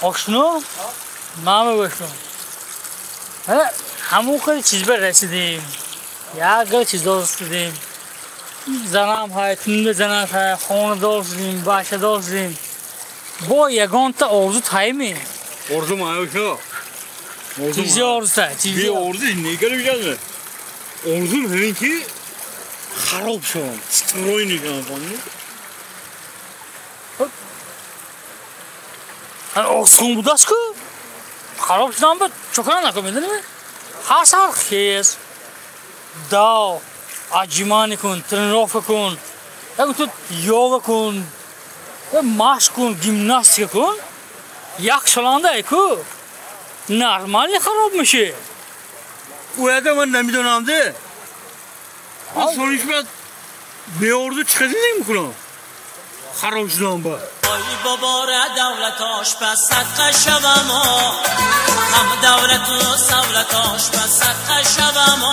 آشنا مامه باشم همون خیلی چیز برسیدیم یک چیز درست کردیم زنم های تنده زنم های خانه داشتیم بچه داشتیم با یگان تا آرزو تایمی آرزو مایوشا چیزی آرزو تای چیزی آرزو نگره بیشتر آرزو همین که خراب شدم ستروی نگاه کنی آسان بود است که خراب شدم بود چکران نکن میدونی هر سال خیز داو عجیمانی کن ترنروف کن تو یوگا کن مشق کن گیمناستیک کن یک سالانده ای که نرمالی خراب میشه اویده من نمیدونم ده من سونیش باید به آرزو چقدر نمیکنم خراب شدم با ای بابا دولت آشپز صدقه شوم هم دولت و سولت آشپز صدقه شوم